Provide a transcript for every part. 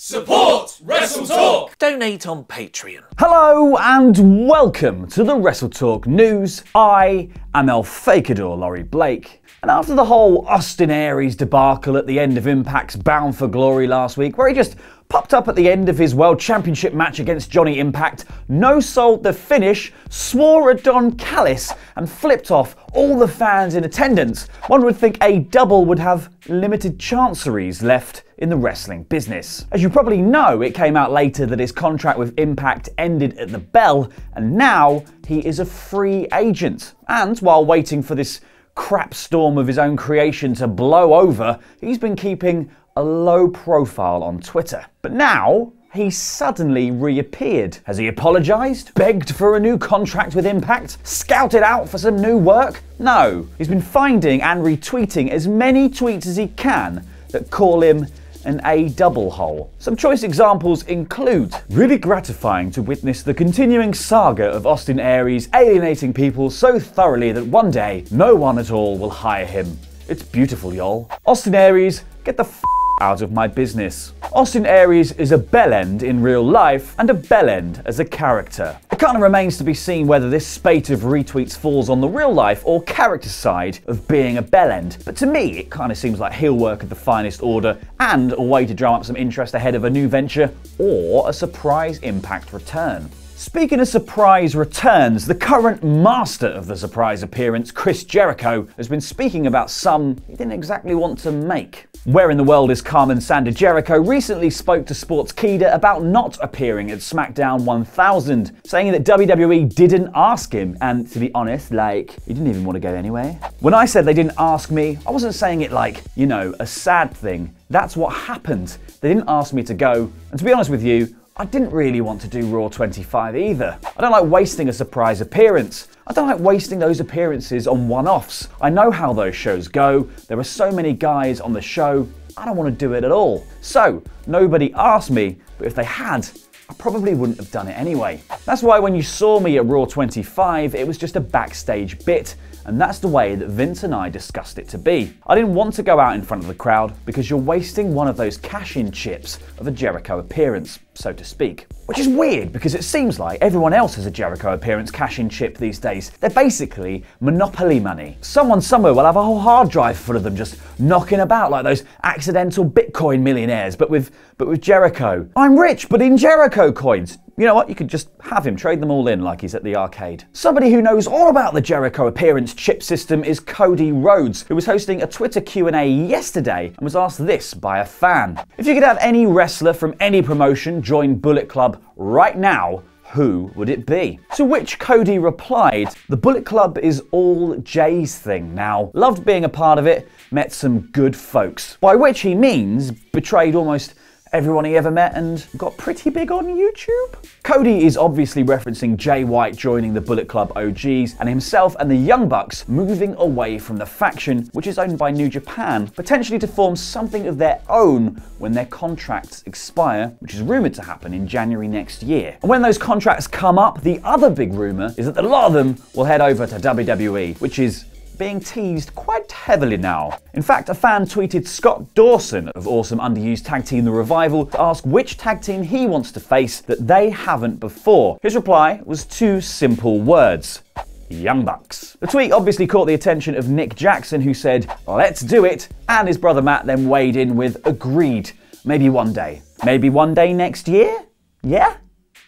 Support WrestleTalk! Donate on Patreon. Hello and welcome to the WrestleTalk News. I am El Fakador Laurie Blake. And after the whole Austin Aries debacle at the end of Impact's Bound for Glory last week, where he just popped up at the end of his World Championship match against Johnny Impact, no-sold the finish, swore at Don Callis, and flipped off all the fans in attendance, one would think a double would have limited chanceries left in the wrestling business. As you probably know, it came out later that his contract with Impact ended at the bell, and now he is a free agent. And while waiting for this crap storm of his own creation to blow over, he's been keeping a low profile on Twitter. But now, he suddenly reappeared. Has he apologised? Begged for a new contract with Impact? Scouted out for some new work? No. He's been finding and retweeting as many tweets as he can that call him an A-double hole. Some choice examples include: really gratifying to witness the continuing saga of Austin Aries alienating people so thoroughly that one day no one at all will hire him. It's beautiful, y'all. Austin Aries, get the f out of my business. Austin Aries is a bellend in real life and a bellend as a character. It kind of remains to be seen whether this spate of retweets falls on the real life or character side of being a bellend. But to me, it kind of seems like heel work of the finest order and a way to drum up some interest ahead of a new venture or a surprise Impact return. Speaking of surprise returns, the current master of the surprise appearance, Chris Jericho, has been speaking about some he didn't exactly want to make. Where in the world is Carmen Sanda Jericho recently spoke to Sportskeeda about not appearing at SmackDown 1000, saying that WWE didn't ask him, and to be honest, he didn't even want to go anyway. When I said they didn't ask me, I wasn't saying it like, you know, a sad thing. That's what happened. They didn't ask me to go, and to be honest with you, I didn't really want to do Raw 25 either. I don't like wasting a surprise appearance. I don't like wasting those appearances on one-offs. I know how those shows go. There are so many guys on the show, I don't want to do it at all. So, nobody asked me, but if they had, I probably wouldn't have done it anyway. That's why when you saw me at Raw 25, it was just a backstage bit. And that's the way that Vince and I discussed it to be. I didn't want to go out in front of the crowd because you're wasting one of those cash-in chips of a Jericho appearance, so to speak. Which is weird because it seems like everyone else has a Jericho appearance cash-in chip these days. They're basically monopoly money. Someone somewhere will have a whole hard drive full of them just knocking about like those accidental Bitcoin millionaires, but with Jericho. I'm rich, but in Jericho coins. You know what? You could just have him trade them all in like he's at the arcade. Somebody who knows all about the Jericho appearance chip system is Cody Rhodes, who was hosting a Twitter Q&A yesterday and was asked this by a fan. If you could have any wrestler from any promotion join Bullet Club right now, who would it be? To which Cody replied, the Bullet Club is all Jay's thing now. Loved being a part of it, met some good folks. By which he means betrayed almost everyone he ever met and got pretty big on YouTube. Cody is obviously referencing Jay White joining the Bullet Club OGs and himself and the Young Bucks moving away from the faction, which is owned by New Japan, potentially to form something of their own when their contracts expire, which is rumoured to happen in January next year. And when those contracts come up, the other big rumour is that a lot of them will head over to WWE, which is being teased quite heavily now. In fact, a fan tweeted Scott Dawson of awesome underused tag team The Revival to ask which tag team he wants to face that they haven't before. His reply was two simple words: Young Bucks. The tweet obviously caught the attention of Nick Jackson, who said, "Let's do it," and his brother Matt then weighed in with agreed. Maybe one day. Maybe one day next year? Yeah?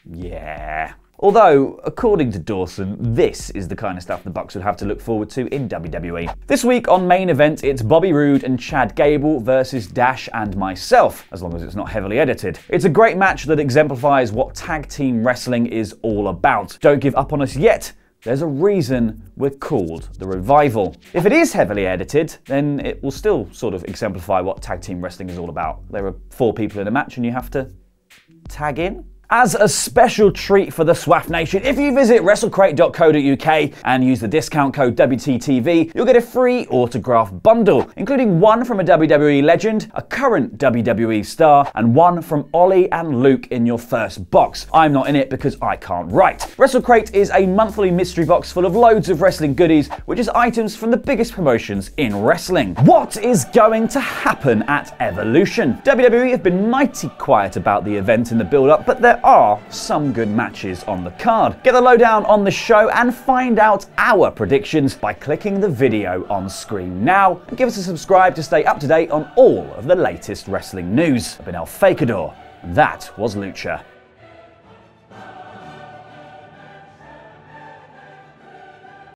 Yeah. Although, according to Dawson, this is the kind of stuff the Bucks would have to look forward to in WWE. This week on Main Event, it's Bobby Roode and Chad Gable versus Dash and myself, as long as it's not heavily edited. It's a great match that exemplifies what tag team wrestling is all about. Don't give up on us yet. There's a reason we're called The Revival. If it is heavily edited, then it will still sort of exemplify what tag team wrestling is all about. There are 4 people in a match and you have to tag in. As a special treat for the SWAF Nation, if you visit WrestleCrate.co.uk and use the discount code WTTV, you'll get a free autograph bundle, including one from a WWE legend, a current WWE star, and one from Ollie and Luke in your first box. I'm not in it because I can't write. WrestleCrate is a monthly mystery box full of loads of wrestling goodies, which is items from the biggest promotions in wrestling. What is going to happen at Evolution? WWE have been mighty quiet about the event in the build-up, but there are some good matches on the card. Get the lowdown on the show and find out our predictions by clicking the video on screen now, and give us a subscribe to stay up to date on all of the latest wrestling news. I've been El Fakador, and that was Lucha.